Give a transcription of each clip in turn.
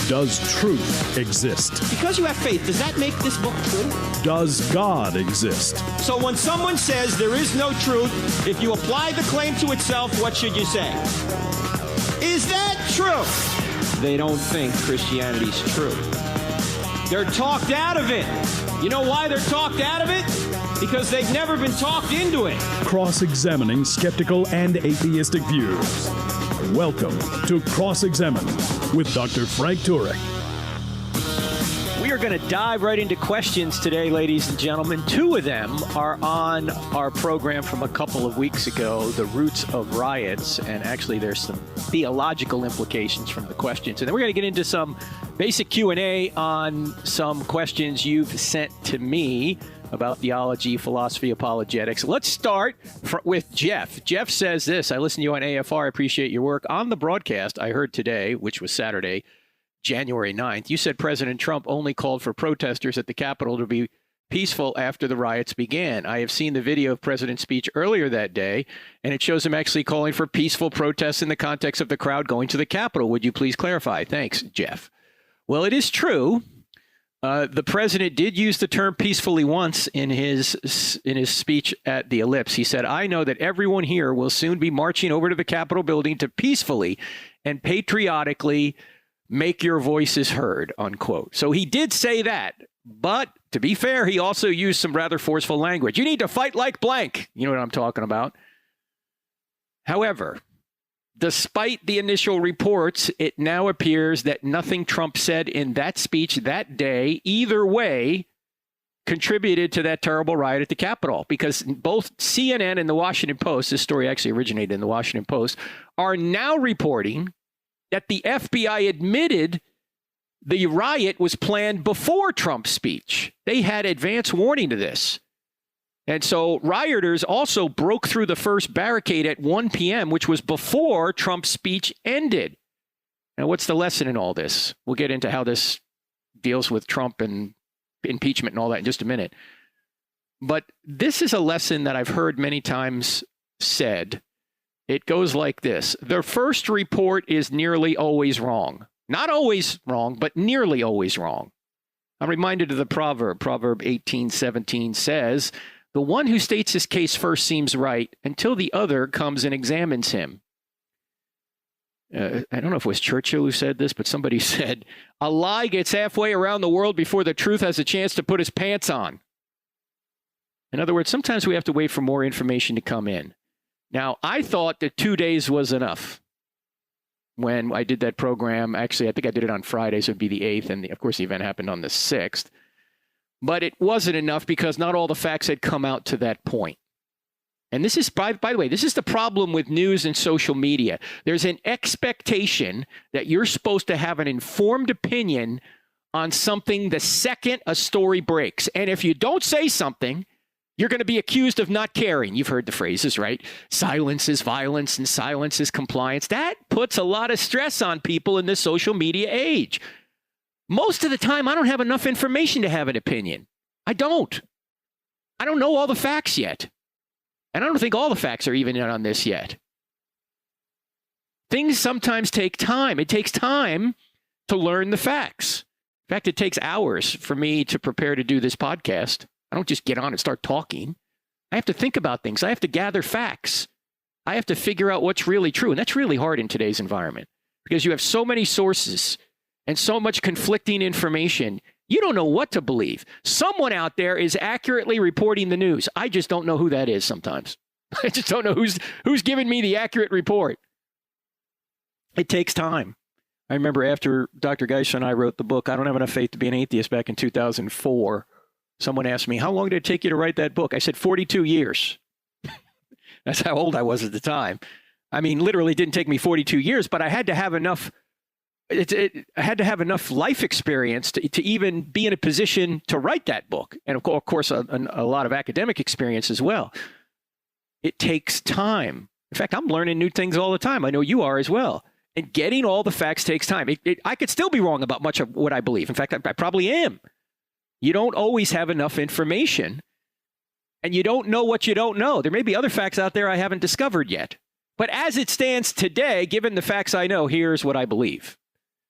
Does truth exist? Because you have faith, does that make this book true? Does God exist? So when someone says there is no truth, if you apply the claim to itself, what should you say? Is that true? They don't think Christianity's true. They're talked out of it. You know why they're talked out of it? Because they've never been talked into it. Cross-examining skeptical and atheistic views. Welcome to Cross-Examine with Dr. Frank Turek. We are going to dive right into questions today, ladies and gentlemen. Two of them are on our program from a couple of weeks ago, the roots of riots, and actually there's some theological implications from the questions. And then we're going to get into some basic Q&A on some questions you've sent to me about theology, philosophy, apologetics. Let's start with Jeff. Jeff says this: I listen to you on AFR. I appreciate your work. On the broadcast I heard today, which was Saturday, January 9th, you said President Trump only called for protesters at the Capitol to be peaceful after the riots began. I have seen the video of President's speech earlier that day, and it shows him actually calling for peaceful protests in the context of the crowd going to the Capitol. Would you please clarify? Thanks, Jeff. Well, it is true. The president did use the term peacefully once in his speech at the Ellipse. He said, I know that everyone here will soon be marching over to the Capitol building to peacefully and patriotically make your voices heard, unquote. So he did say that. But to be fair, he also used some rather forceful language. You need to fight like blank. You know what I'm talking about. However, despite the initial reports, it now appears that nothing Trump said in that speech that day, either way, contributed to that terrible riot at the Capitol, because both CNN and the Washington Post, this story actually originated in the Washington Post, are now reporting that the FBI admitted the riot was planned before Trump's speech. They had advance warning to this. And so rioters also broke through the first barricade at 1 p.m., which was before Trump's speech ended. Now, what's the lesson in all this? We'll get into how this deals with Trump and impeachment and all that in just a minute. But this is a lesson that I've heard many times said. It goes like this. The first report is nearly always wrong. Not always wrong, but nearly always wrong. I'm reminded of the proverb. Proverb 18:17 says, the one who states his case first seems right until the other comes and examines him. I don't know if it was Churchill who said this, but somebody said, a lie gets halfway around the world before the truth has a chance to put his pants on. In other words, sometimes we have to wait for more information to come in. Now, I thought that 2 days was enough when I did that program. Actually, I think I did it on Friday, so it would be the 8th, and of course the event happened on the 6th. But it wasn't enough because not all the facts had come out to that point. And this is, by the way, this is the problem with news and social media. There's an expectation that you're supposed to have an informed opinion on something the second a story breaks. And if you don't say something, you're going to be accused of not caring. You've heard the phrases, right? Silence is violence and silence is compliance. That puts a lot of stress on people in this social media age. Most of the time, I don't have enough information to have an opinion. I don't know all the facts yet. And I don't think all the facts are even in on this yet. Things sometimes take time. It takes time to learn the facts. In fact, it takes hours for me to prepare to do this podcast. I don't just get on and start talking. I have to think about things. I have to gather facts. I have to figure out what's really true. And that's really hard in today's environment because you have so many sources and so much conflicting information. You don't know what to believe. Someone out there is accurately reporting the news. I just don't know who that is sometimes. I just don't know who's giving me the accurate report. It takes time. I remember after Dr. Geisler and I wrote the book, I Don't Have Enough Faith to Be an Atheist, back in 2004, someone asked me, how long did it take you to write that book? I said, 42 years. That's how old I was at the time. I mean, literally it didn't take me 42 years, but I had to have enough I had to have enough life experience to even be in a position to write that book. And of course, a lot of academic experience as well. It takes time. In fact, I'm learning new things all the time. I know you are as well. And getting all the facts takes time. I could still be wrong about much of what I believe. In fact, I probably am. You don't always have enough information, and you don't know what you don't know. There may be other facts out there I haven't discovered yet. But as it stands today, given the facts I know, here's what I believe.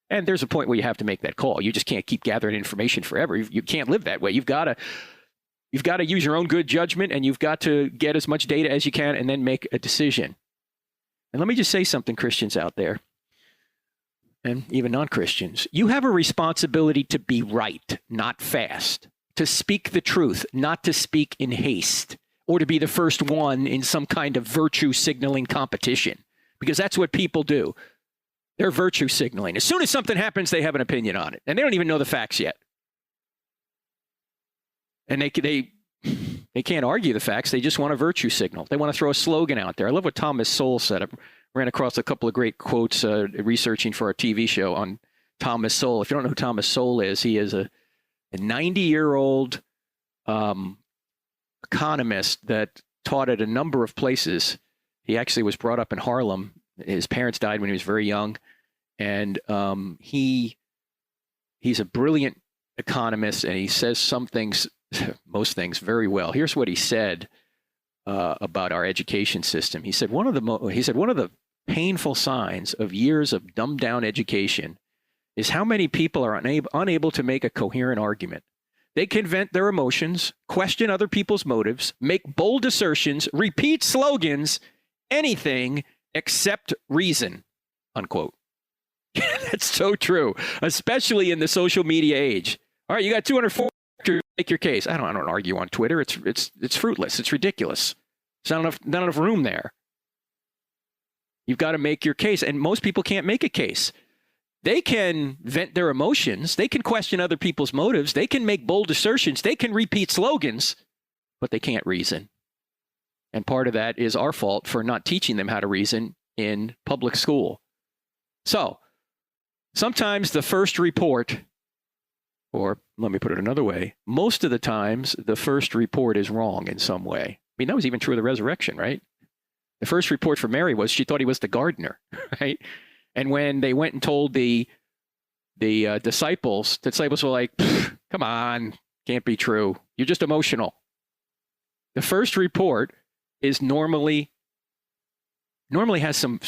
And there's a point where you have to make that call. You just can't keep gathering information forever. You can't live that way. You've got to use your own good judgment, and you've got to get as much data as you can and then make a decision. And let me just say something, Christians out there, and even non-Christians. You have a responsibility to be right, not fast, to speak the truth, not to speak in haste, or to be the first one in some kind of virtue signaling competition, because that's what people do. They're virtue signaling. As soon as something happens, they have an opinion on it, and they don't even know the facts yet. And they can't argue the facts. They just want a virtue signal. They want to throw a slogan out there. I love what Thomas Sowell said. I ran across a couple of great quotes researching for our TV show on Thomas Sowell. If you don't know who Thomas Sowell is, he is a 90-year-old economist that taught at a number of places. He actually was brought up in Harlem. His parents died when he was very young. And he's a brilliant economist, and he says some things, most things, very well. Here's what he said about our education system. He said one of the painful signs of years of dumbed down education is how many people are unable to make a coherent argument. They can vent their emotions, question other people's motives, make bold assertions, repeat slogans, anything except reason, unquote. That's so true, especially in the social media age. All right, you got 204 to make your case. I don't argue on Twitter. It's fruitless. It's ridiculous. There's not enough room there. You've got to make your case, and most people can't make a case. They can vent their emotions. They can question other people's motives. They can make bold assertions. They can repeat slogans, but they can't reason. And part of that is our fault for not teaching them how to reason in public school. So sometimes the first report, or let me put it another way, most of the times the first report is wrong in some way. I mean, that was even true of the resurrection, right? The first report for Mary was she thought he was the gardener, right? And when they went and told the disciples were like, come on, can't be true. You're just emotional. The first report is normally has some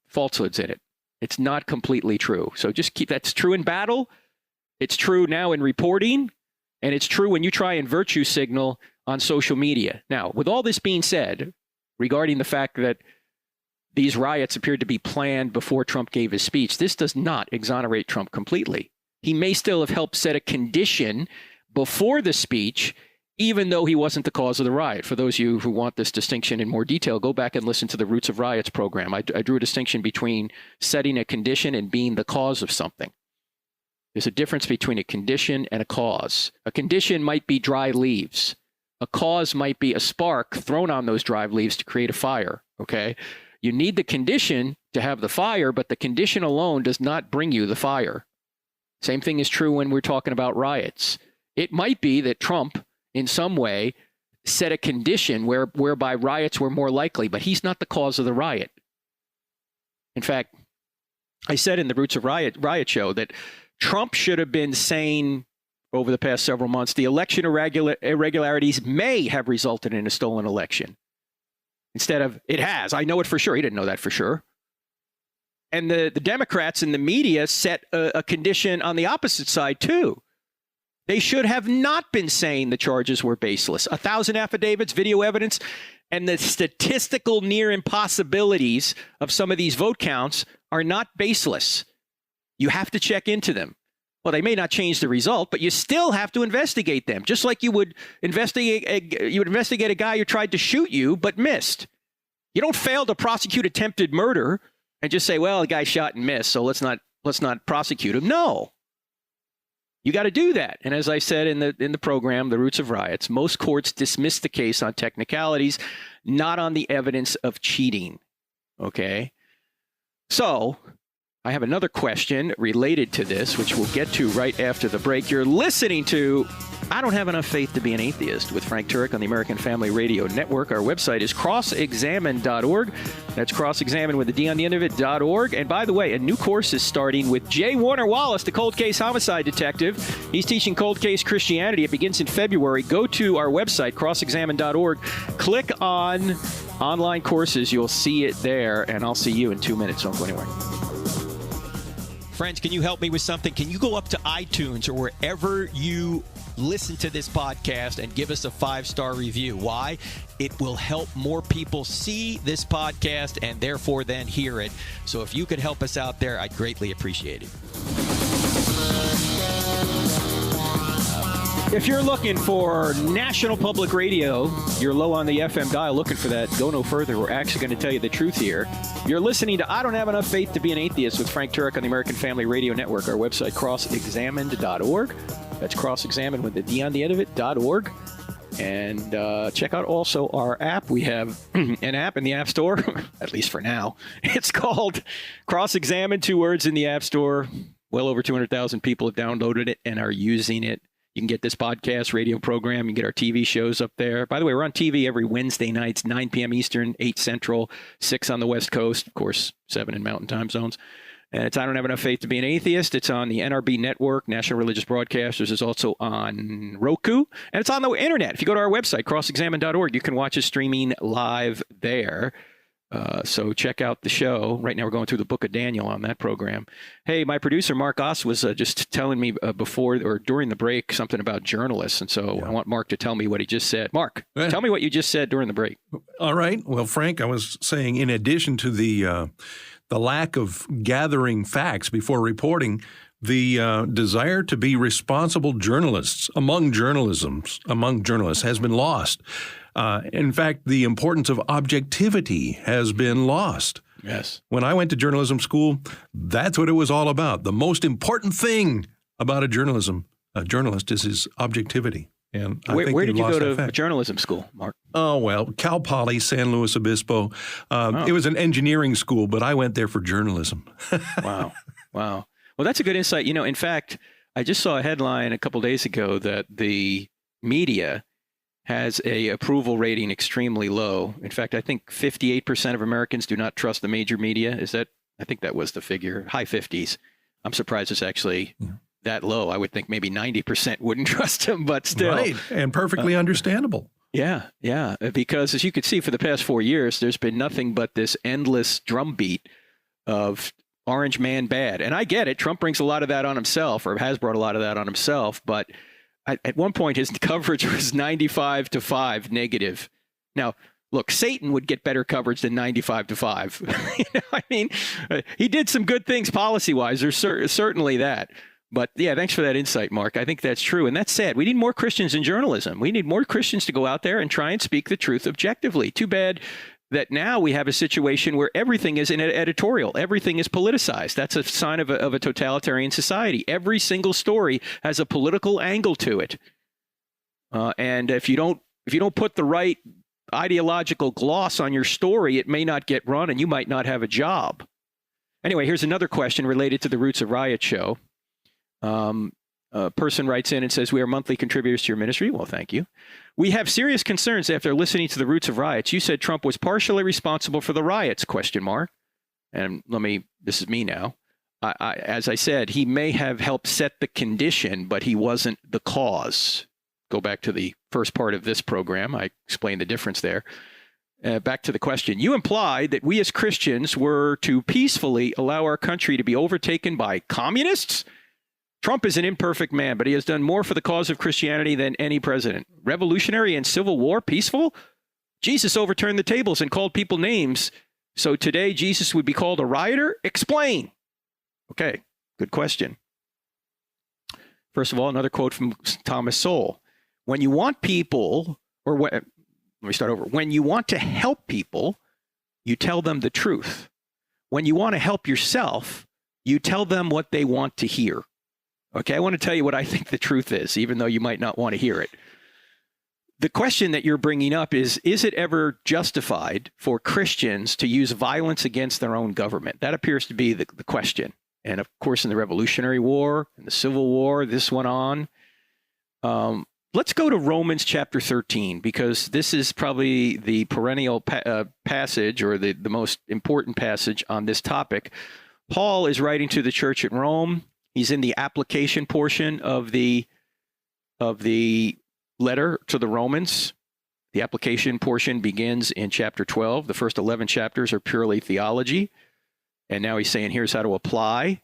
falsehoods in it. It's not completely true. So just that's true in battle. It's true now in reporting, and it's true when you try and virtue signal on social media. Now, with all this being said, regarding the fact that these riots appeared to be planned before Trump gave his speech, this does not exonerate Trump completely. He may still have helped set a condition before the speech, even though he wasn't the cause of the riot. For those of you who want this distinction in more detail, go back and listen to the Roots of Riots program. I drew a distinction between setting a condition and being the cause of something. There's a difference between a condition and a cause. A condition might be dry leaves. A cause might be a spark thrown on those dry leaves to create a fire, okay? You need the condition to have the fire, but the condition alone does not bring you the fire. Same thing is true when we're talking about riots. It might be that Trump, in some way, set a condition whereby riots were more likely, but he's not the cause of the riot. In fact, I said in the Roots of Riot show that Trump should have been saying over the past several months, the election irregularities may have resulted in a stolen election. Instead of, it has. I know it for sure. He didn't know that for sure. And the Democrats and the media set a condition on the opposite side, too. They should have not been saying the charges were baseless. 1,000 affidavits, video evidence, and the statistical near impossibilities of some of these vote counts are not baseless. You have to check into them. Well, they may not change the result, but you still have to investigate them, just like you would investigate a guy who tried to shoot you but missed. You don't fail to prosecute attempted murder and just say, well, the guy shot and missed, so let's not prosecute him. No. You got to do that. And as I said in the program, The Roots of Riots, most courts dismiss the case on technicalities, not on the evidence of cheating. Okay? So I have another question related to this, which we'll get to right after the break. You're listening to I Don't Have Enough Faith to Be an Atheist with Frank Turek on the American Family Radio Network. Our website is crossexamine.org. That's crossexamine with a D on the end of it.org. And by the way, a new course is starting with J. Warner Wallace, the cold case homicide detective. He's teaching cold case Christianity. It begins in February. Go to our website, crossexamine.org. Click on online courses. You'll see it there. And I'll see you in 2 minutes. Don't go anywhere. Friends, can you help me with something? Can you go up to iTunes or wherever you listen to this podcast and give us a 5-star review? Why? It will help more people see this podcast and therefore then hear it. So if you could help us out there, I'd greatly appreciate it. If you're looking for National Public Radio, you're low on the FM dial looking for that, go no further. We're actually going to tell you the truth here. You're listening to I Don't Have Enough Faith to Be an Atheist with Frank Turek on the American Family Radio Network. Our website, crossexamined.org. That's cross-examined with the D on the end of it, .org. And check out also our app. We have an app in the App Store, at least for now. It's called Cross-Examined, 2 words in the App Store. Well over 200,000 people have downloaded it and are using it. You can get this podcast, radio program. You can get our TV shows up there. By the way, we're on TV every Wednesday nights, 9 p.m. Eastern, 8 Central, 6 on the West Coast, of course, 7 in Mountain Time Zones. And it's I Don't Have Enough Faith to Be an Atheist. It's on the NRB Network, National Religious Broadcasters. It's also on Roku. And it's on the internet. If you go to our website, crossexamined.org, you can watch us streaming live there. So check out the show. Right now we're going through the book of Daniel on that program. Hey, my producer, Mark Oss, was just telling me before or during the break something about journalists. And so I want Mark to tell me what he just said. Mark, tell me what you just said during the break. All right. Well, Frank, I was saying in addition to the lack of gathering facts before reporting, the desire to be responsible journalists among journalists has been lost. In fact, the importance of objectivity has been lost. Yes. When I went to journalism school, that's what it was all about. The most important thing about a journalist is his objectivity. And where did you go to journalism school, Mark? Oh, well, Cal Poly, San Luis Obispo. It was an engineering school, but I went there for journalism. Wow. Well, that's a good insight. You know, in fact, I just saw a headline a couple days ago that the media has a approval rating extremely low. In fact, I think 58% of Americans do not trust the major media. I think that was the figure, high 50s. I'm surprised it's actually that low. I would think maybe 90% wouldn't trust them, but still. Right, and perfectly understandable. Yeah, because as you could see for the past 4 years, there's been nothing but this endless drumbeat of orange man bad. And I get it. Trump brings a lot of that on himself, or has brought a lot of that on himself, but at one point, his coverage was 95-5 negative. Now, look, Satan would get better coverage than 95-5. I mean, he did some good things policy-wise. There's certainly that. But yeah, thanks for that insight, Mark. I think that's true. And that's sad. We need more Christians in journalism. We need more Christians to go out there and try and speak the truth objectively. Too bad that now we have a situation where everything is in editorial. Everything is politicized. That's a sign of a totalitarian society. Every single story has a political angle to it. And if you don't put the right ideological gloss on your story, it may not get run and you might not have a job. Anyway, here's another question related to the Roots of Riot show. A person writes in and says, we are monthly contributors to your ministry. Well, thank you. We have serious concerns after listening to the Roots of Riots. You said Trump was partially responsible for the riots, ? And this is me now. As I said, he may have helped set the condition, but he wasn't the cause. Go back to the first part of this program. I explained the difference there. Back to the question. You implied that we as Christians were to peacefully allow our country to be overtaken by communists? Trump is an imperfect man, but he has done more for the cause of Christianity than any president. Revolutionary and Civil War, peaceful? Jesus overturned the tables and called people names. So today Jesus would be called a rioter? Explain. Okay, good question. First of all, another quote from Thomas Sowell. When you want people, let me start over. When you want to help people, you tell them the truth. When you want to help yourself, you tell them what they want to hear. Okay, I want to tell you what I think the truth is, even though you might not want to hear it. The question that you're bringing up is it ever justified for Christians to use violence against their own government? That appears to be the question. And of course, in the Revolutionary War and the Civil War, this went on. Let's go to Romans chapter 13, because this is probably the perennial passage, or the most important passage on this topic. Paul is writing to the church at Rome. He's in the application portion of the letter to the Romans. The application portion begins in chapter 12. The first 11 chapters are purely theology. And now he's saying, here's how to apply.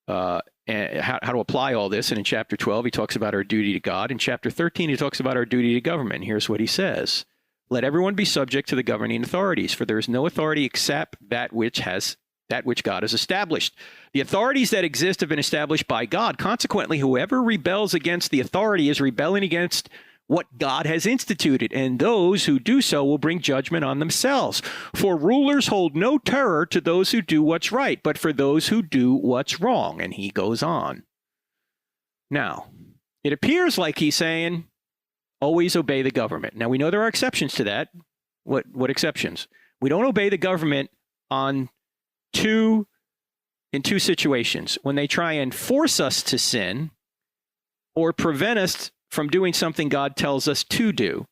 and how to apply all this. And in chapter 12, he talks about our duty to God. In chapter 13, he talks about our duty to government. Here's what he says. Let everyone be subject to the governing authorities, for there is no authority except that which God has established. The authorities that exist have been established by God. Consequently, whoever rebels against the authority is rebelling against what God has instituted, and those who do so will bring judgment on themselves. For rulers hold no terror to those who do what's right, but for those who do what's wrong. And he goes on. Now, it appears like he's saying, always obey the government. Now, we know there are exceptions to that. What exceptions? We don't obey the government in two situations. When they try and force us to sin or prevent us from doing something God tells us to do.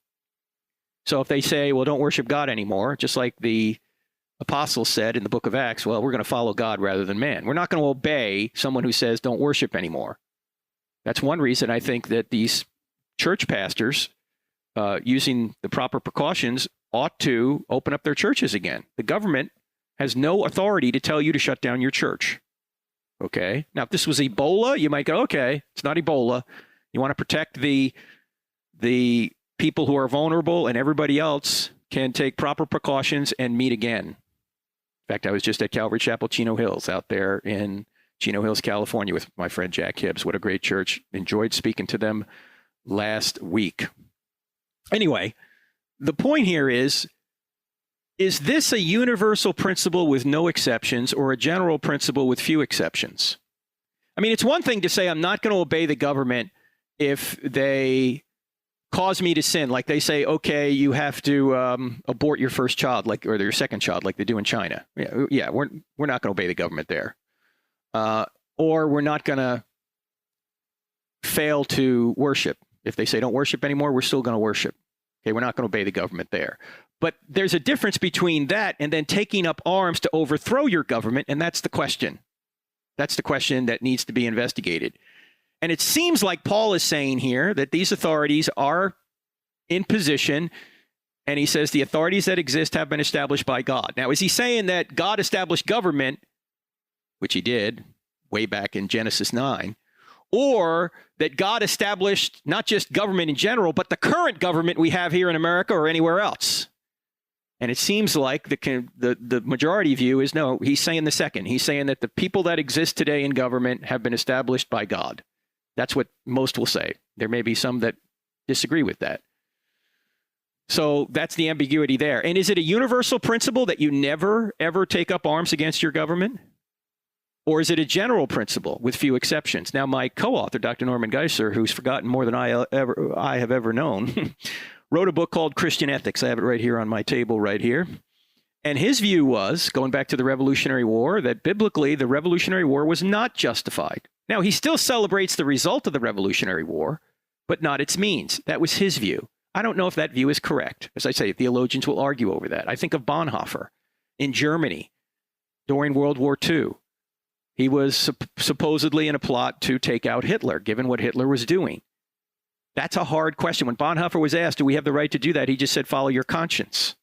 So if they say, well, don't worship God anymore, just like the apostles said in the book of Acts, well, we're going to follow God rather than man. We're not going to obey someone who says don't worship anymore. That's one reason I think that these church pastors, using the proper precautions, ought to open up their churches again. The government has no authority to tell you to shut down your church. Okay? Now, if this was Ebola, you might go, okay, it's not Ebola. You want to protect the people who are vulnerable, and everybody else can take proper precautions and meet again. In fact, I was just at Calvary Chapel, Chino Hills, out there in Chino Hills, California, with my friend Jack Hibbs. What a great church. Enjoyed speaking to them last week. Anyway, the point here is this a universal principle with no exceptions or a general principle with few exceptions? I mean, it's one thing to say I'm not going to obey the government if they cause me to sin, like they say, okay, you have to abort your first child, or your second child, like they do in China. Yeah, we're not going to obey the government there, or we're not going to fail to worship. If they say don't worship anymore, we're still going to worship. Okay, we're not going to obey the government there. But there's a difference between that and then taking up arms to overthrow your government, and that's the question. That's the question that needs to be investigated. And it seems like Paul is saying here that these authorities are in position, and he says the authorities that exist have been established by God. Now, is he saying that God established government, which he did way back in Genesis 9, or that God established not just government in general, but the current government we have here in America or anywhere else? And it seems like the majority view is no, he's saying the second. He's saying that the people that exist today in government have been established by God. That's what most will say. There may be some that disagree with that. So that's the ambiguity there. And is it a universal principle that you never, ever take up arms against your government? Or is it a general principle with few exceptions? Now, my co-author, Dr. Norman Geisler, who's forgotten more than I have ever known, wrote a book called Christian Ethics. I have it right here on my table right here. And his view was, going back to the Revolutionary War, that biblically the Revolutionary War was not justified. Now, he still celebrates the result of the Revolutionary War, but not its means. That was his view. I don't know if that view is correct. As I say, theologians will argue over that. I think of Bonhoeffer in Germany during World War II. He was supposedly in a plot to take out Hitler, given what Hitler was doing. That's a hard question. When Bonhoeffer was asked, do we have the right to do that? He just said, follow your conscience.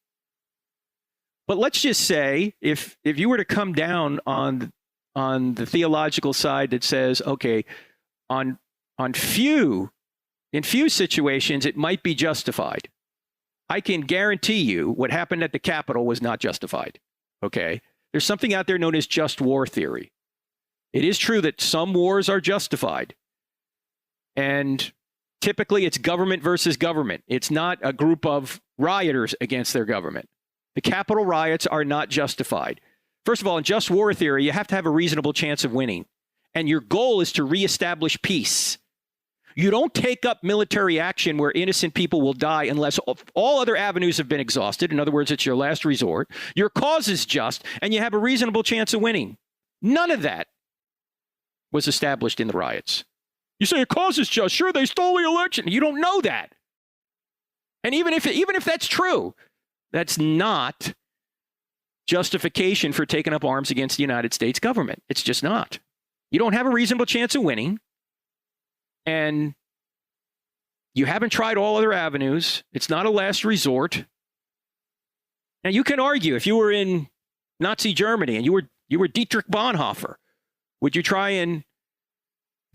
But let's just say, if you were to come down on the theological side that says, okay, in few situations, it might be justified. I can guarantee you what happened at the Capitol was not justified. Okay? There's something out there known as just war theory. It is true that some wars are justified. And typically it's government versus government. It's not a group of rioters against their government. The Capitol riots are not justified. First of all, in just war theory, you have to have a reasonable chance of winning. And your goal is to reestablish peace. You don't take up military action where innocent people will die unless all other avenues have been exhausted. In other words, it's your last resort. Your cause is just, and you have a reasonable chance of winning. None of that was established in the riots. You say a cause is just. Sure, they stole the election. You don't know that. And even if that's true, that's not justification for taking up arms against the United States government. It's just not. You don't have a reasonable chance of winning. And you haven't tried all other avenues. It's not a last resort. Now, you can argue if you were in Nazi Germany and you were Dietrich Bonhoeffer, Would you try and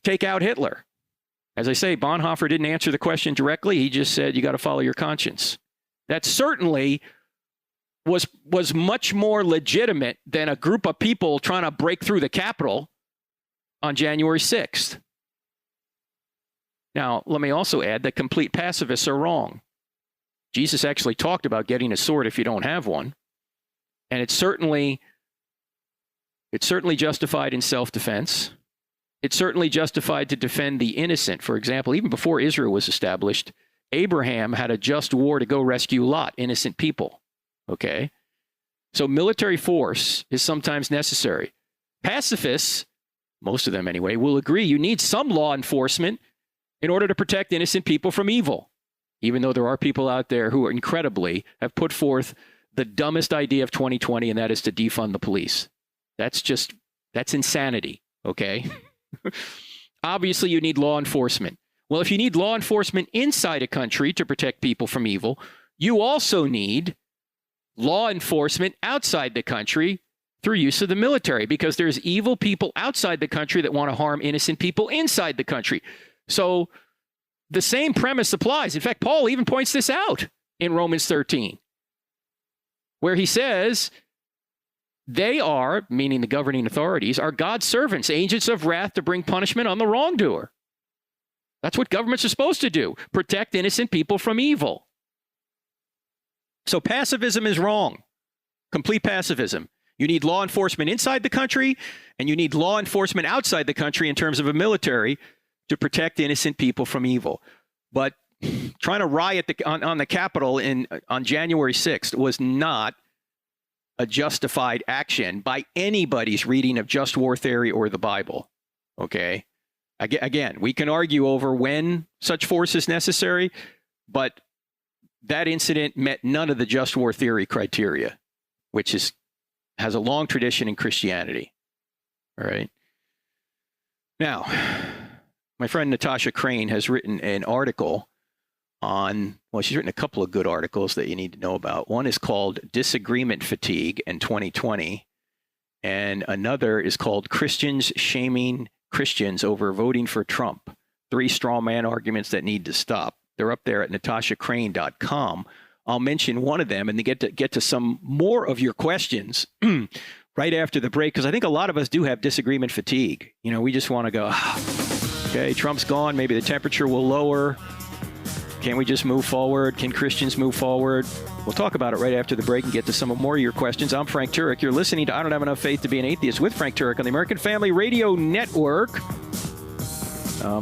take out Hitler? As I say, Bonhoeffer didn't answer the question directly. He just said, you got to follow your conscience. That certainly was much more legitimate than a group of people trying to break through the Capitol on January 6th. Now, let me also add that complete pacifists are wrong. Jesus actually talked about getting a sword if you don't have one. And it's certainly justified in self-defense. It's certainly justified to defend the innocent. For example, even before Israel was established, Abraham had a just war to go rescue Lot, innocent people. Okay? So military force is sometimes necessary. Pacifists, most of them anyway, will agree you need some law enforcement in order to protect innocent people from evil, even though there are people out there who are incredibly have put forth the dumbest idea of 2020, and that is to defund the police. That's insanity, okay? Obviously, you need law enforcement. Well, if you need law enforcement inside a country to protect people from evil, you also need law enforcement outside the country through use of the military, because there's evil people outside the country that want to harm innocent people inside the country. So the same premise applies. In fact, Paul even points this out in Romans 13, where he says they are, meaning the governing authorities, are God's servants, agents of wrath to bring punishment on the wrongdoer. That's what governments are supposed to do, protect innocent people from evil. So pacifism is wrong, complete pacifism. You need law enforcement inside the country, and you need law enforcement outside the country in terms of a military to protect innocent people from evil. But trying to riot on the Capitol on January 6th was not a justified action by anybody's reading of just war theory or the Bible. Okay? Again, we can argue over when such force is necessary, but that incident met none of the just war theory criteria, which has a long tradition in Christianity. All right? Now, my friend Natasha Crane has written an article on, well, she's written a couple of good articles that you need to know about. One is called Disagreement Fatigue in 2020, and another is called Christians Shaming Christians Over Voting for Trump, 3 straw man arguments that need to stop. They're up there at natashacrane.com. I'll mention one of them and then get to some more of your questions right after the break, because I think a lot of us do have disagreement fatigue. You know, we just want to go, okay, Trump's gone. Maybe the temperature will lower. Can we just move forward? Can Christians move forward? We'll talk about it right after the break and get to some more of your questions. I'm Frank Turek. You're listening to I Don't Have Enough Faith to Be an Atheist with Frank Turek on the American Family Radio Network.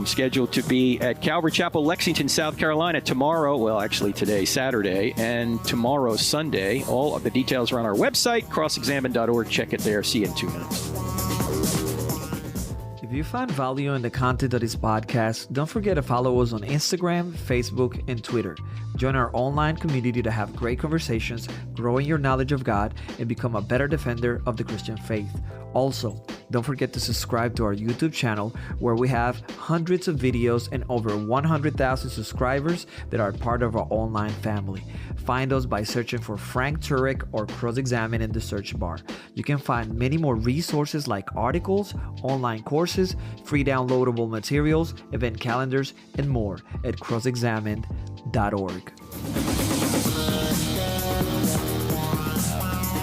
Scheduled to be at Calvary Chapel, Lexington, South Carolina tomorrow. Well, actually today, Saturday, and tomorrow, Sunday. All of the details are on our website, crossexamine.org. Check it there. See you in 2 minutes. If you find value in the content of this podcast, don't forget to follow us on Instagram, Facebook, and Twitter. Join our online community to have great conversations, grow in your knowledge of God, and become a better defender of the Christian faith. Also, don't forget to subscribe to our YouTube channel, where we have hundreds of videos and over 100,000 subscribers that are part of our online family. Find us by searching for Frank Turek or Cross Examine in the search bar. You can find many more resources like articles, online courses, free downloadable materials, event calendars, and more at crossexamined.org.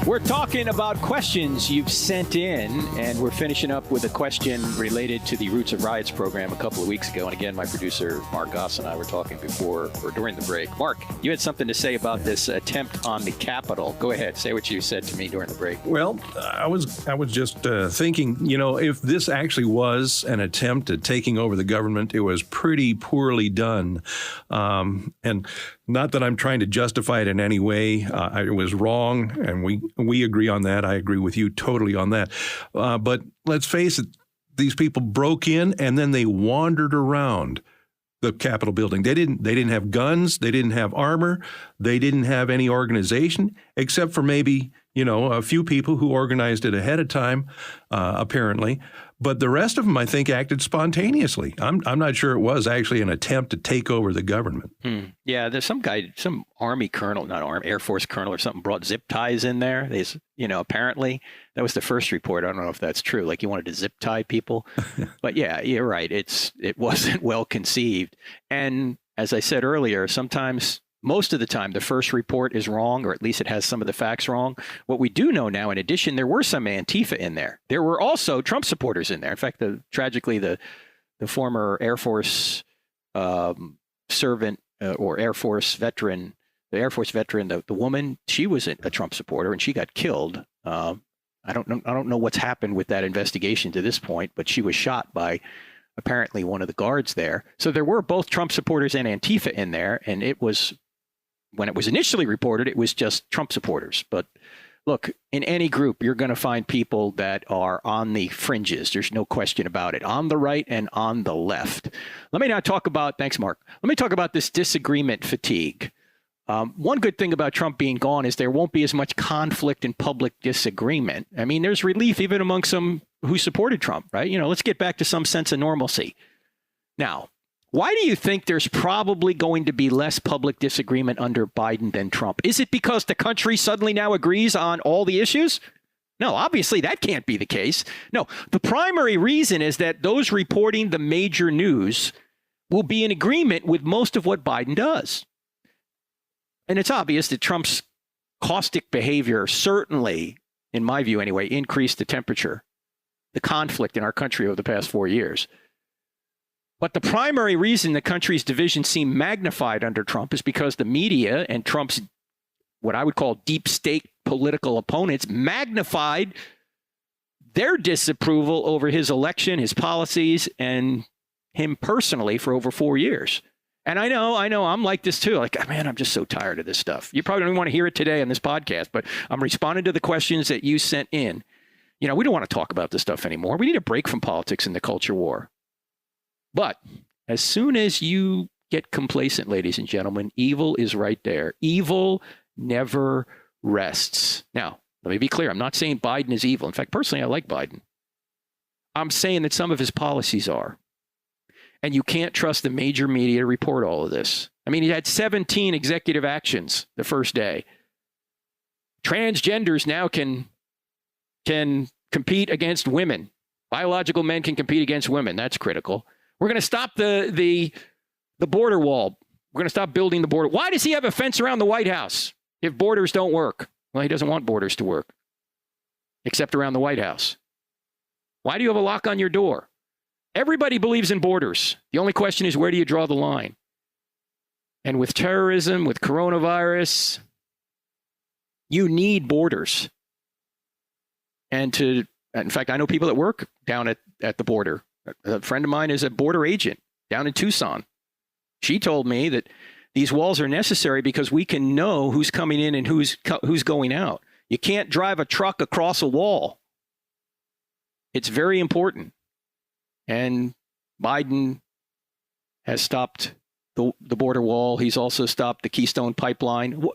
We're talking about questions you've sent in, and we're finishing up with a question related to the Roots of Riots program a couple of weeks ago. And again, my producer, Mark Goss, and I were talking before or during the break. Mark, you had something to say about this attempt on the Capitol. Go ahead. Say what you said to me during the break. Well, I was just thinking, you know, if this actually was an attempt at taking over the government, it was pretty poorly done. And not that I'm trying to justify it in any way. It was wrong, and we agree on that. I agree with you totally on that. But let's face it, these people broke in and then they wandered around the Capitol building. They didn't have guns. They didn't have armor. They didn't have any organization, except for maybe, you know, a few people who organized it ahead of time, apparently. But the rest of them, I think, acted spontaneously. I'm not sure it was actually an attempt to take over the government. Yeah, there's some guy, some Army colonel, not Army, Air Force colonel or something, brought zip ties in there. Apparently that was the first report. I don't know if that's true. Like he wanted to zip tie people. But yeah, you're right. It wasn't well conceived. And as I said earlier, sometimes, most of the time, the first report is wrong, or at least it has some of the facts wrong. What we do know now, in addition, there were some Antifa in there. There were also Trump supporters in there. In fact, tragically, the former Air Force servant or Air Force veteran, the woman, she was a Trump supporter and she got killed. I don't know what's happened with that investigation to this point, but she was shot by apparently one of the guards there. So there were both Trump supporters and Antifa in there, and it was, when it was initially reported, it was just Trump supporters. But look, in any group, you're going to find people that are on the fringes. There's no question about it, on the right and on the left. Let me now talk about, thanks, Mark. Let me talk about this disagreement fatigue. One good thing about Trump being gone is there won't be as much conflict and public disagreement. I mean, there's relief even among some who supported Trump, right? Let's get back to some sense of normalcy. Now, why do you think there's probably going to be less public disagreement under Biden than Trump? Is it because the country suddenly now agrees on all the issues? No, obviously that can't be the case. No, the primary reason is that those reporting the major news will be in agreement with most of what Biden does. And it's obvious that Trump's caustic behavior certainly, in my view anyway, increased the temperature, the conflict in our country over the past 4 years. But the primary reason the country's divisions seem magnified under Trump is because the media and Trump's, what I would call deep state political opponents, magnified their disapproval over his election, his policies, and him personally for over 4 years. And I know, I'm like this too. Like, man, I'm just so tired of this stuff. You probably don't even want to hear it today on this podcast, but I'm responding to the questions that you sent in. We don't want to talk about this stuff anymore. We need a break from politics and the culture war. But as soon as you get complacent, ladies and gentlemen, evil is right there. Evil never rests. Now, let me be clear. I'm not saying Biden is evil. In fact, personally, I like Biden. I'm saying that some of his policies are. And you can't trust the major media to report all of this. I mean, he had 17 executive actions the first day. Transgenders now can compete against women. Biological men can compete against women. That's critical. We're going to stop the border wall. We're going to stop building the border. Why does he have a fence around the White House if borders don't work? Well, he doesn't want borders to work, except around the White House. Why do you have a lock on your door? Everybody believes in borders. The only question is, where do you draw the line? And with terrorism, with coronavirus, you need borders. And in fact, I know people that work down at the border. A friend of mine is a border agent down in Tucson. She told me that these walls are necessary because we can know who's coming in and who's going out. You can't drive a truck across a wall. It's very important. And Biden has stopped the border wall. He's also stopped the Keystone Pipeline.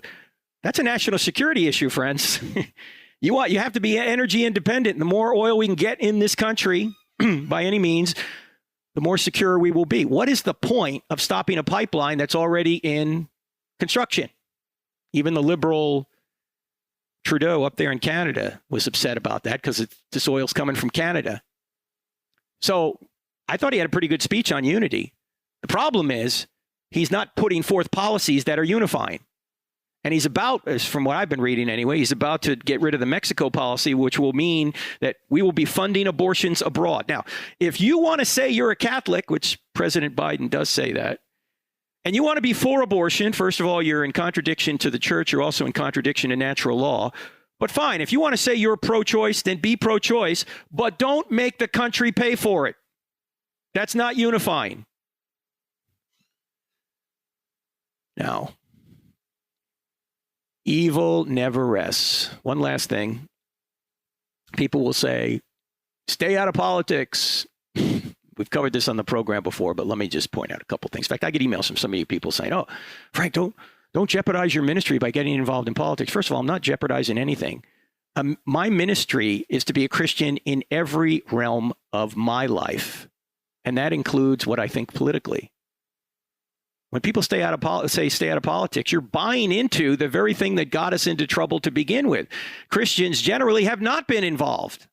That's a national security issue, friends. You have to be energy independent. The more oil we can get in this country, by any means, the more secure we will be. What is the point of stopping a pipeline that's already in construction? Even the liberal Trudeau up there in Canada was upset about that because this oil's coming from Canada. So I thought he had a pretty good speech on unity. The problem is he's not putting forth policies that are unifying. And he's about, from what I've been reading anyway, he's about to get rid of the Mexico policy, which will mean that we will be funding abortions abroad. Now, if you want to say you're a Catholic, which President Biden does say that, and you want to be for abortion, first of all, you're in contradiction to the church. You're also in contradiction to natural law. But fine, if you want to say you're pro-choice, then be pro-choice, but don't make the country pay for it. That's not unifying. Now, evil never rests. One last thing. People will say, stay out of politics. We've covered this on the program before, but let me just point out a couple things. In fact, I get emails from some of you people saying, oh, Frank, don't jeopardize your ministry by getting involved in politics. First of all, I'm not jeopardizing anything. My ministry is to be a Christian in every realm of my life, and that includes what I think politically. When people stay out of politics, you're buying into the very thing that got us into trouble to begin with. Christians generally have not been involved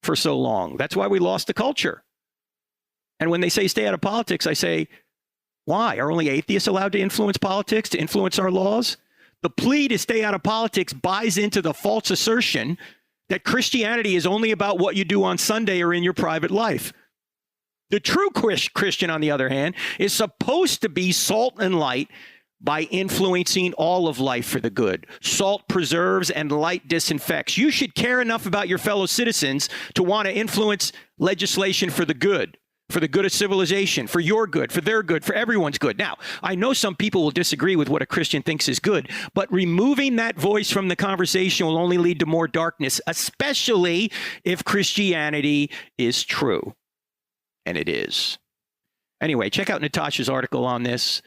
for so long. That's why we lost the culture. And when they say stay out of politics, I say, why? Are only atheists allowed to influence politics, to influence our laws? The plea to stay out of politics buys into the false assertion that Christianity is only about what you do on Sunday or in your private life. The true Christian, on the other hand, is supposed to be salt and light by influencing all of life for the good. Salt preserves and light disinfects. You should care enough about your fellow citizens to want to influence legislation for the good of civilization, for your good, for their good, for everyone's good. Now, I know some people will disagree with what a Christian thinks is good, but removing that voice from the conversation will only lead to more darkness, especially if Christianity is true. And it is. Anyway, check out Natasha's article on this.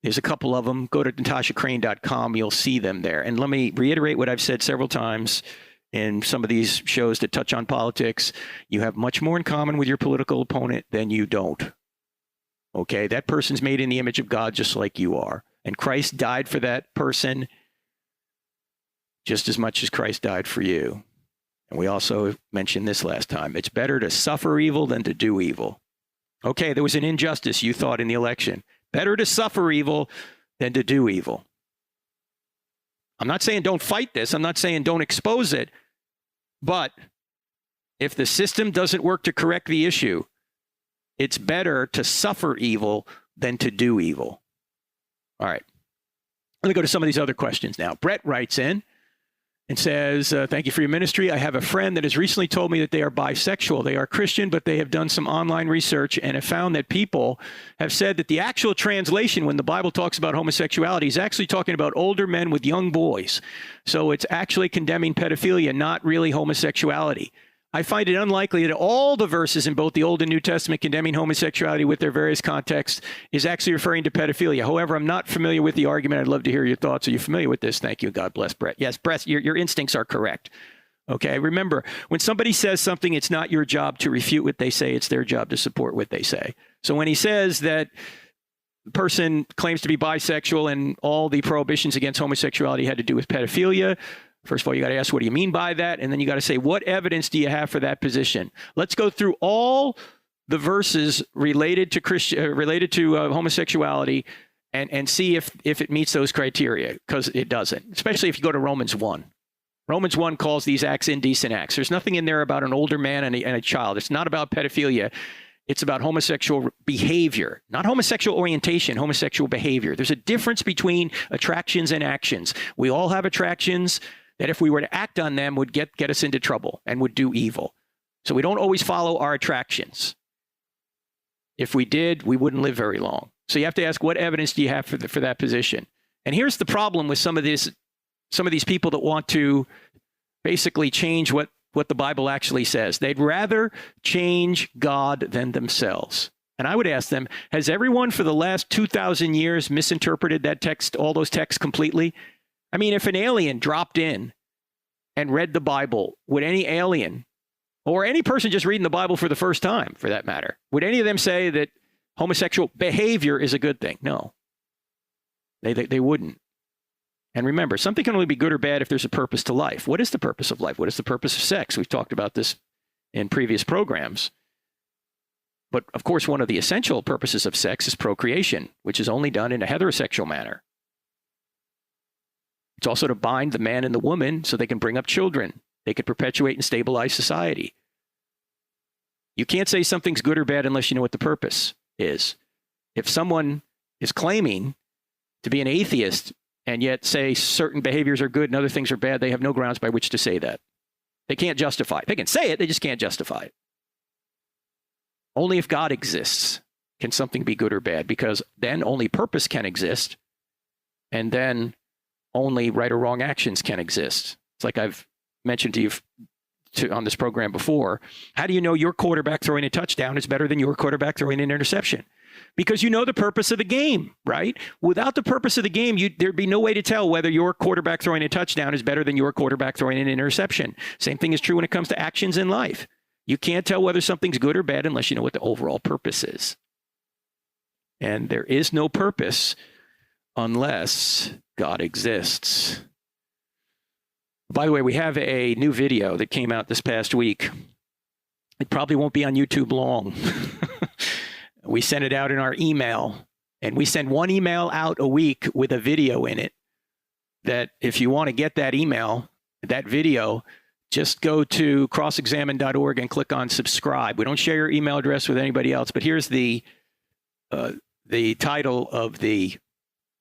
There's a couple of them. Go to natashacrane.com. You'll see them there. And let me reiterate what I've said several times in some of these shows that touch on politics. You have much more in common with your political opponent than you don't. Okay? That person's made in the image of God just like you are. And Christ died for that person just as much as Christ died for you. And we also mentioned this last time. It's better to suffer evil than to do evil. Okay, there was an injustice, you thought, in the election. Better to suffer evil than to do evil. I'm not saying don't fight this. I'm not saying don't expose it. But if the system doesn't work to correct the issue, it's better to suffer evil than to do evil. All right. Let me go to some of these other questions now. Brett writes in and says, thank you for your ministry. I have a friend that has recently told me that they are bisexual. They are Christian, but they have done some online research and have found that people have said that the actual translation when the Bible talks about homosexuality is actually talking about older men with young boys. So it's actually condemning pedophilia, not really homosexuality. I find it unlikely that all the verses in both the Old and New Testament condemning homosexuality with their various contexts is actually referring to pedophilia. However, I'm not familiar with the argument. I'd love to hear your thoughts. Are you familiar with this? Thank you. God bless, Brett. Yes, Brett, your instincts are correct. Okay, remember, when somebody says something, it's not your job to refute what they say. It's their job to support what they say. So when he says that the person claims to be bisexual and all the prohibitions against homosexuality had to do with pedophilia, first of all, you got to ask, what do you mean by that? And then you got to say, what evidence do you have for that position? Let's go through all the verses related to homosexuality and see if it meets those criteria, because it doesn't, especially if you go to Romans 1. Romans 1 calls these acts indecent acts. There's nothing in there about an older man and a child. It's not about pedophilia. It's about homosexual behavior, not homosexual orientation, homosexual behavior. There's a difference between attractions and actions. We all have attractions that if we were to act on them would get us into trouble and would do evil. So we don't always follow our attractions. If we did, we wouldn't live very long. So you have to ask, what evidence do you have for that position? And here's the problem with some of these people that want to basically change what the Bible actually says. They'd rather change God than themselves. And I would ask them, has everyone for the last 2,000 years misinterpreted that text, all those texts completely? I mean, if an alien dropped in and read the Bible, would any alien, or any person just reading the Bible for the first time, for that matter, would any of them say that homosexual behavior is a good thing? No, they wouldn't. And remember, something can only be good or bad if there's a purpose to life. What is the purpose of life? What is the purpose of sex? We've talked about this in previous programs. But of course, one of the essential purposes of sex is procreation, which is only done in a heterosexual manner. It's also to bind the man and the woman so they can bring up children. They can perpetuate and stabilize society. You can't say something's good or bad unless you know what the purpose is. If someone is claiming to be an atheist and yet say certain behaviors are good and other things are bad, they have no grounds by which to say that. They can't justify it. They can say it, they just can't justify it. Only if God exists can something be good or bad, because then only purpose can exist, and then only right or wrong actions can exist. It's like I've mentioned to you on this program before, how do you know your quarterback throwing a touchdown is better than your quarterback throwing an interception? Because you know the purpose of the game, right? Without the purpose of the game, there'd be no way to tell whether your quarterback throwing a touchdown is better than your quarterback throwing an interception. Same thing is true when it comes to actions in life. You can't tell whether something's good or bad unless you know what the overall purpose is. And there is no purpose unless God exists. By the way, we have a new video that came out this past week. It probably won't be on YouTube long. We sent it out in our email, and we send one email out a week with a video in it that if you want to get that email, that video, just go to crossexamine.org and click on subscribe. We don't share your email address with anybody else, but here's the title of the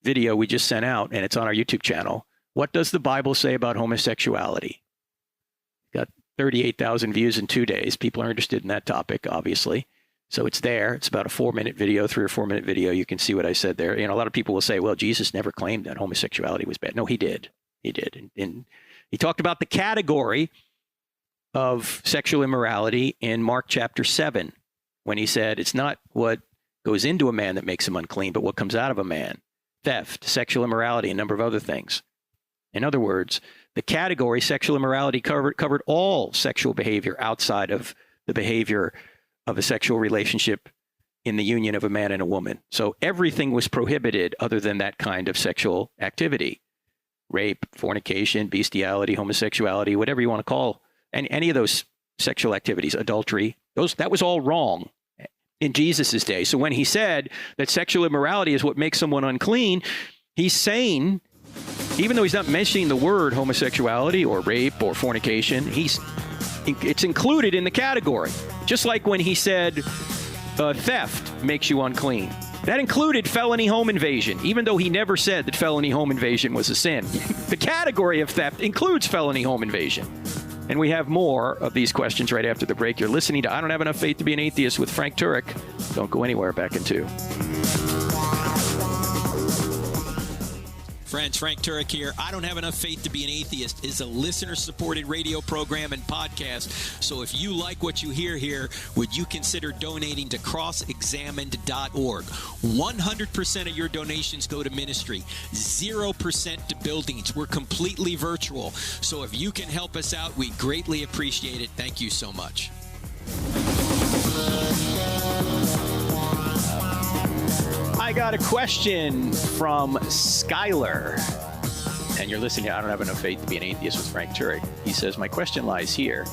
video we just sent out, and it's on our YouTube channel. What does the Bible say about homosexuality? Got 38,000 views in 2 days. People are interested in that topic, obviously. So it's there. It's about a 4-minute video, 3 or 4 minute video. You can see what I said there. You know, a lot of people will say, well, Jesus never claimed that homosexuality was bad. No, he did. He did. And he talked about the category of sexual immorality in Mark chapter 7, when he said it's not what goes into a man that makes him unclean, but what comes out of a man. Theft, sexual immorality, a number of other things. In other words, the category sexual immorality covered all sexual behavior outside of the behavior of a sexual relationship in the union of a man and a woman. So everything was prohibited other than that kind of sexual activity. Rape, fornication, bestiality, homosexuality, whatever you want to call any of those sexual activities, adultery, that was all wrong in Jesus's day. So when he said that sexual immorality is what makes someone unclean, he's saying, even though he's not mentioning the word homosexuality or rape or fornication, it's included in the category. Just like when he said theft makes you unclean. That included felony home invasion, even though he never said that felony home invasion was a sin. The category of theft includes felony home invasion. And we have more of these questions right after the break. You're listening to I Don't Have Enough Faith to Be an Atheist with Frank Turek. Don't go anywhere. Back in 2. Friends, Frank Turek here. I Don't Have Enough Faith to Be an Atheist is a listener-supported radio program and podcast. So if you like what you hear here, would you consider donating to crossexamined.org? 100% of your donations go to ministry, 0% to buildings. We're completely virtual. So if you can help us out, we greatly appreciate it. Thank you so much. I got a question from Skylar, and you're listening to I Don't Have Enough Faith to Be an Atheist with Frank Turek. He says, my question lies here.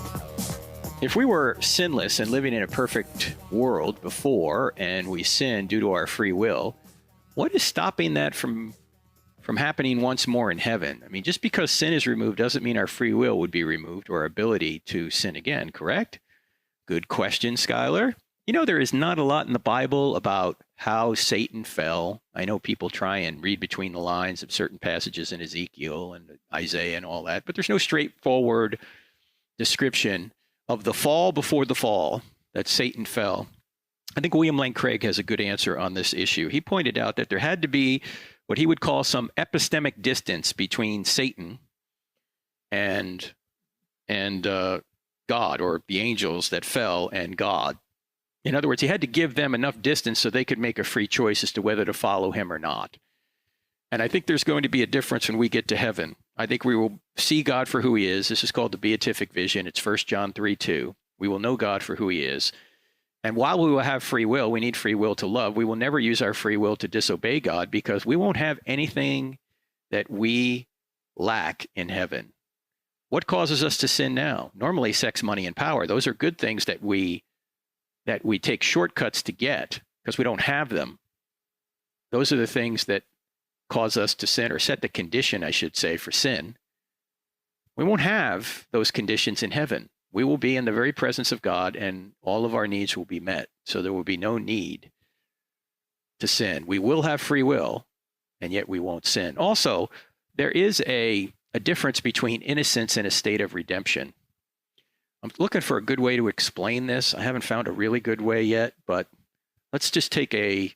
If we were sinless and living in a perfect world before, and we sin due to our free will, what is stopping that from happening once more in heaven? I mean, just because sin is removed doesn't mean our free will would be removed or our ability to sin again, correct? Good question, Skylar. You know, there is not a lot in the Bible about how Satan fell. I know people try and read between the lines of certain passages in Ezekiel and Isaiah and all that, but there's no straightforward description of the fall before the fall, that Satan fell. I think William Lane Craig has a good answer on this issue. He pointed out that there had to be what he would call some epistemic distance between Satan and God, or the angels that fell, and God. In other words, he had to give them enough distance so they could make a free choice as to whether to follow him or not. And I think there's going to be a difference when we get to heaven. I think we will see God for who he is. This is called the beatific vision. It's 1 John 3:2. We will know God for who he is. And while we will have free will, we need free will to love. We will never use our free will to disobey God, because we won't have anything that we lack in heaven. What causes us to sin now? Normally, sex, money, and power. Those are good things that we take shortcuts to get because we don't have them. Those are the things that cause us to sin, or set the condition, I should say, for sin. We won't have those conditions in heaven. We will be in the very presence of God, and all of our needs will be met. So there will be no need to sin. We will have free will, and yet we won't sin. Also, there is a difference between innocence and a state of redemption. I'm looking for a good way to explain this. I haven't found a really good way yet, but let's just take a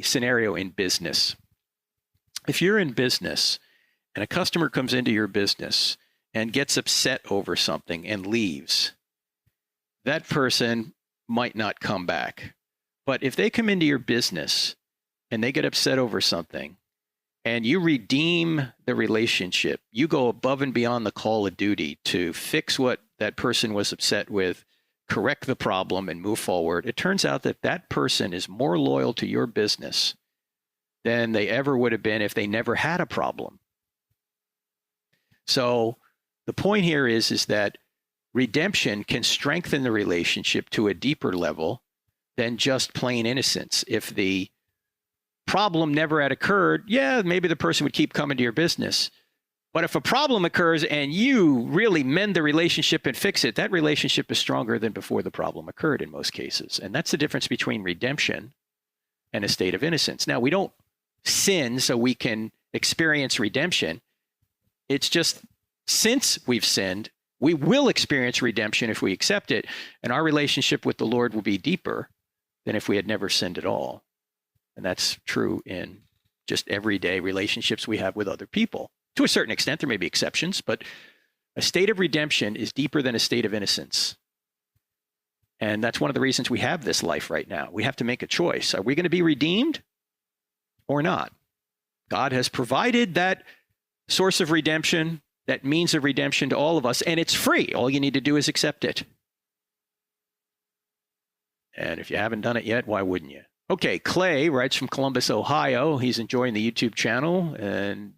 scenario in business. If you're in business and a customer comes into your business and gets upset over something and leaves, that person might not come back. But if they come into your business and they get upset over something and you redeem the relationship, you go above and beyond the call of duty to fix what that person was upset with, correct the problem, and move forward, it turns out that that person is more loyal to your business than they ever would have been if they never had a problem. So the point here is that redemption can strengthen the relationship to a deeper level than just plain innocence. If the problem never had occurred, yeah, maybe the person would keep coming to your business. But if a problem occurs and you really mend the relationship and fix it, that relationship is stronger than before the problem occurred in most cases. And that's the difference between redemption and a state of innocence. Now, we don't sin so we can experience redemption. It's just since we've sinned, we will experience redemption if we accept it, and our relationship with the Lord will be deeper than if we had never sinned at all. And that's true in just everyday relationships we have with other people. To a certain extent, there may be exceptions, but a state of redemption is deeper than a state of innocence. And that's one of the reasons we have this life right now. We have to make a choice. Are we going to be redeemed or not? God has provided that source of redemption, that means of redemption to all of us, and it's free. All you need to do is accept it. And if you haven't done it yet, why wouldn't you? Okay, Clay writes from Columbus, Ohio. He's enjoying the YouTube channel and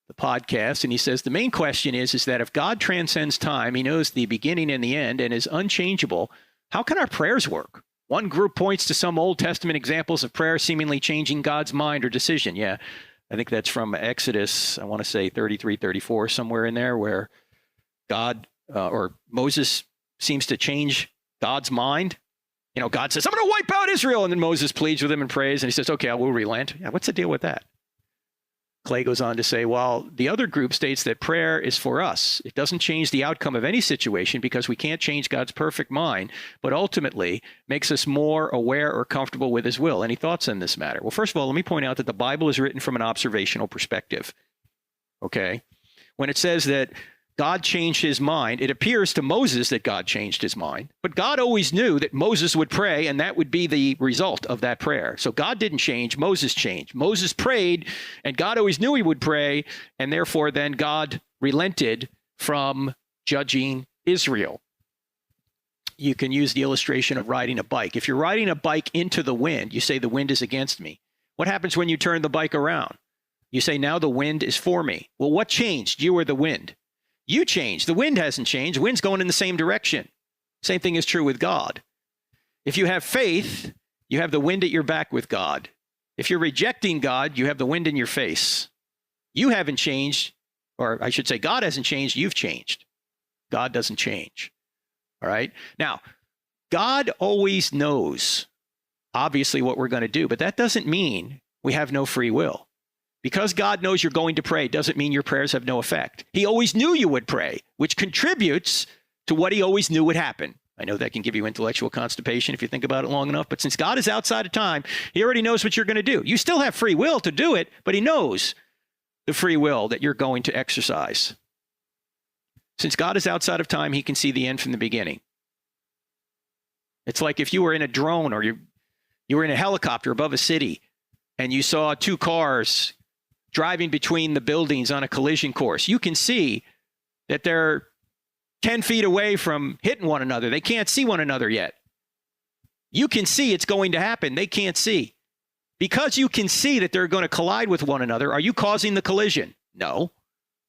the podcast, and he says, the main question is that if God transcends time, he knows the beginning and the end and is unchangeable, how can our prayers work? One group points to some Old Testament examples of prayer seemingly changing God's mind or decision. Yeah, I think that's from Exodus, I want to say 33, 34, somewhere in there, where God or Moses seems to change God's mind. You know, God says, I'm going to wipe out Israel. And then Moses pleads with him and prays. And he says, okay, I will relent. Yeah, what's the deal with that? Clay goes on to say, well, the other group states that prayer is for us. It doesn't change the outcome of any situation because we can't change God's perfect mind, but ultimately makes us more aware or comfortable with his will. Any thoughts on this matter? Well, first of all, let me point out that the Bible is written from an observational perspective. Okay? When it says that God changed his mind, it appears to Moses that God changed his mind, but God always knew that Moses would pray and that would be the result of that prayer. So God didn't change, Moses changed. Moses prayed and God always knew he would pray, and therefore then God relented from judging Israel. You can use the illustration of riding a bike. If you're riding a bike into the wind, you say the wind is against me. What happens when you turn the bike around? You say now the wind is for me. Well, what changed, you or the wind? You changed. The wind hasn't changed. The wind's going in the same direction. Same thing is true with God. If you have faith, you have the wind at your back with God. If you're rejecting God, you have the wind in your face. You haven't changed, or I should say God hasn't changed, you've changed. God doesn't change. All right? Now, God always knows, obviously, what we're going to do, but that doesn't mean we have no free will. Because God knows you're going to pray doesn't mean your prayers have no effect. He always knew you would pray, which contributes to what he always knew would happen. I know that can give you intellectual constipation if you think about it long enough, but since God is outside of time, he already knows what you're going to do. You still have free will to do it, but he knows the free will that you're going to exercise. Since God is outside of time, he can see the end from the beginning. It's like if you were in a drone or you were in a helicopter above a city and you saw two cars driving between the buildings on a collision course. You can see that they're 10 feet away from hitting one another. They can't see one another yet. You can see it's going to happen. They can't see. Because you can see that they're going to collide with one another, are you causing the collision? No.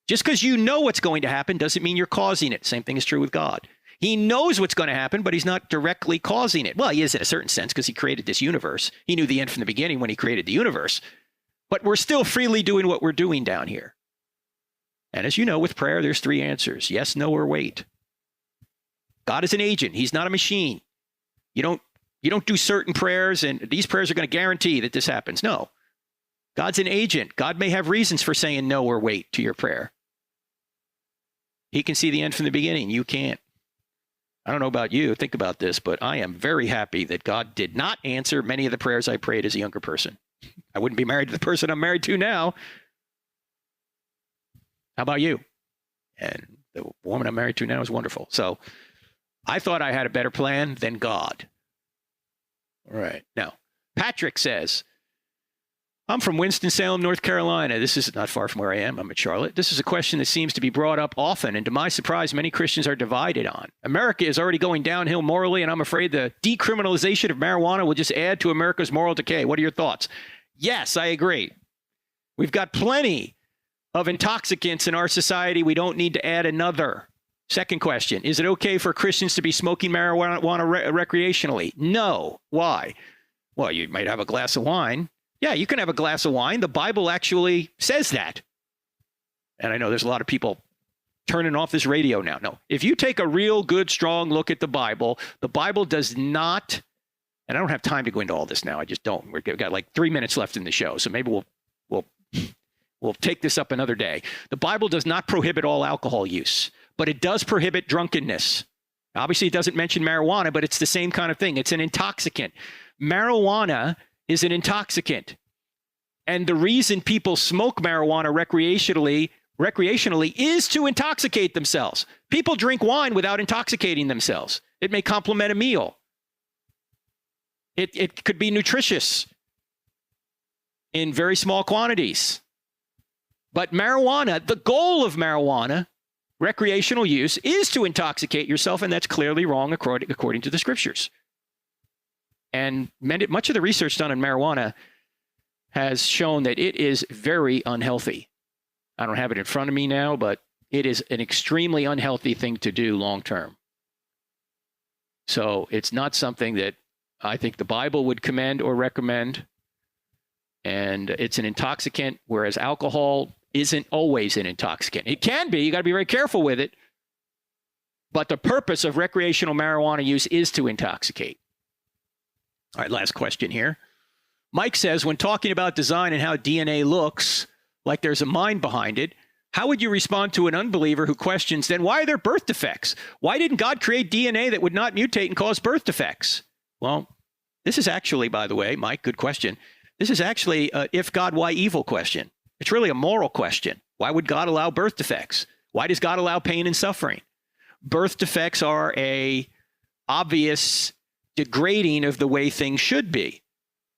Just because you know what's going to happen doesn't mean you're causing it. Same thing is true with God. He knows what's going to happen, but he's not directly causing it. Well, he is in a certain sense because he created this universe. He knew the end from the beginning when he created the universe. But we're still freely doing what we're doing down here. And as you know, with prayer, there's three answers: yes, no, or wait. God is an agent. He's not a machine. You don't do certain prayers, and these prayers are going to guarantee that this happens. No. God's an agent. God may have reasons for saying no or wait to your prayer. He can see the end from the beginning. You can't. I don't know about you. Think about this, but I am very happy that God did not answer many of the prayers I prayed as a younger person. I wouldn't be married to the person I'm married to now. How about you? And The woman I'm married to now is wonderful. So I thought I had a better plan than God. All right. Now, Patrick says, I'm from Winston-Salem, North Carolina. This is not far from where I am. I'm at Charlotte. This is a question that seems to be brought up often, and to my surprise, many Christians are divided on. America is already going downhill morally, and I'm afraid the decriminalization of marijuana will just add to America's moral decay. What are your thoughts? Yes, I agree. We've got plenty of intoxicants in our society. We don't need to add another. Second question, is it okay for Christians to be smoking marijuana recreationally? No. Why? Well, you might have a glass of wine. Yeah, you can have a glass of wine. The Bible actually says that. And I know there's a lot of people turning off this radio now. No, if you take a real good, strong look at the Bible does not, and I don't have time to go into all this now. I just don't. We've got like 3 minutes left in the show, so maybe we'll take this up another day. The Bible does not prohibit all alcohol use, but it does prohibit drunkenness. Obviously, it doesn't mention marijuana, but it's the same kind of thing. It's an intoxicant. Marijuana is an intoxicant. And the reason people smoke marijuana recreationally is to intoxicate themselves. People drink wine without intoxicating themselves. It may complement a meal. It could be nutritious in very small quantities. But marijuana, the goal of marijuana, recreational use, is to intoxicate yourself, and that's clearly wrong according to the scriptures. And much of the research done on marijuana has shown that it is very unhealthy. I don't have it in front of me now, but it is an extremely unhealthy thing to do long term. So it's not something that I think the Bible would commend or recommend. And it's an intoxicant, whereas alcohol isn't always an intoxicant. It can be. You got to be very careful with it. But the purpose of recreational marijuana use is to intoxicate. All right, last question here. Mike says, when talking about design and how DNA looks like there's a mind behind it, how would you respond to an unbeliever who questions, then why are there birth defects? Why didn't God create DNA that would not mutate and cause birth defects? Well, this is actually, by the way, Mike, good question. This is actually a if God, why evil question. It's really a moral question. Why would God allow birth defects? Why does God allow pain and suffering? Birth defects are a obvious degrading of the way things should be.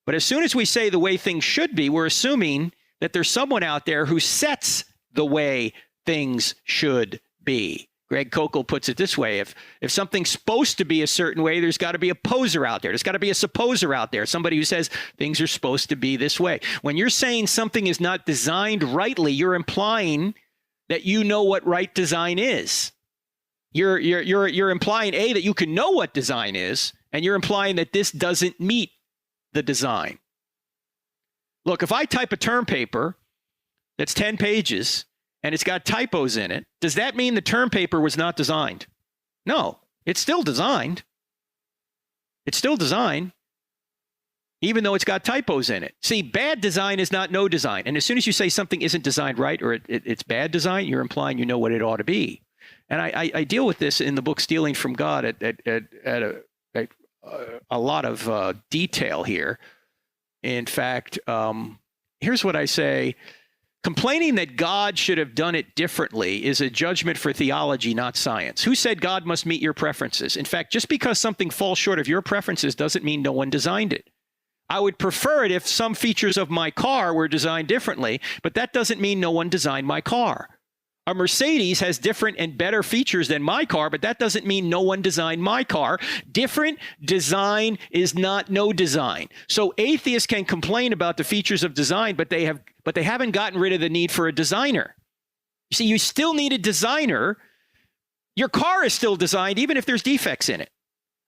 But as soon as we say the way things should be, we're assuming that there's someone out there who sets the way things should be. Greg Kokel puts it this way. If something's supposed to be a certain way, there's got to be a poser out there. There's got to be a supposer out there, somebody who says things are supposed to be this way. When you're saying something is not designed rightly, you're implying that you know what right design is. You're implying, A, that you can know what design is, and you're implying that this doesn't meet the design. Look, if I type a term paper that's 10 pages and it's got typos in it, does that mean the term paper was not designed? No, it's still designed. It's still designed, even though it's got typos in it. See, bad design is not no design. And as soon as you say something isn't designed right or it's bad design, you're implying you know what it ought to be. And I deal with this in the book Stealing from God at a lot of detail here. In fact, here's what I say. Complaining that God should have done it differently is a judgment for theology, not science. Who said God must meet your preferences? In fact, just because something falls short of your preferences doesn't mean no one designed it. I would prefer it if some features of my car were designed differently, but that doesn't mean no one designed my car. A Mercedes has different and better features than my car, but that doesn't mean no one designed my car. Different design is not no design. So atheists can complain about the features of design, but they haven't gotten rid of the need for a designer. You see, you still need a designer. Your car is still designed, even if there's defects in it.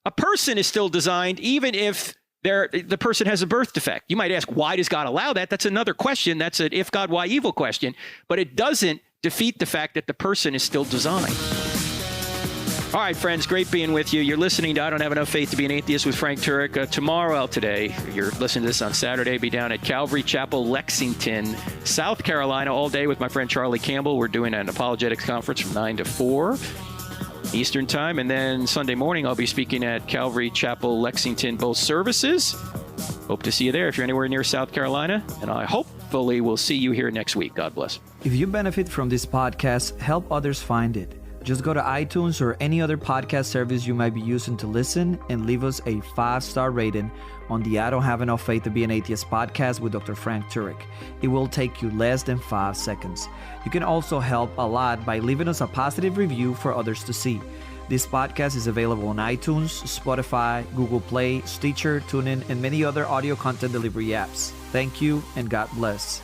A person is still designed, even if the person has a birth defect. You might ask, why does God allow that? That's another question. That's an if God, why evil question. But it doesn't defeat the fact that the person is still designed. All right, friends, great being with you. You're listening to I Don't Have Enough Faith to Be an Atheist with Frank Turek. Today, you're listening to this on Saturday, be down at Calvary Chapel, Lexington, South Carolina, all day with my friend Charlie Campbell. We're doing an apologetics conference from 9 to 4 Eastern Time. And then Sunday morning, I'll be speaking at Calvary Chapel, Lexington, both services. Hope to see you there if you're anywhere near South Carolina. And I hopefully will see you here next week. God bless. If you benefit from this podcast, help others find it. Just go to iTunes or any other podcast service you might be using to listen and leave us a 5-star rating on the I Don't Have Enough Faith to Be an Atheist podcast with Dr. Frank Turek. It will take you less than 5 seconds. You can also help a lot by leaving us a positive review for others to see. This podcast is available on iTunes, Spotify, Google Play, Stitcher, TuneIn, and many other audio content delivery apps. Thank you and God bless.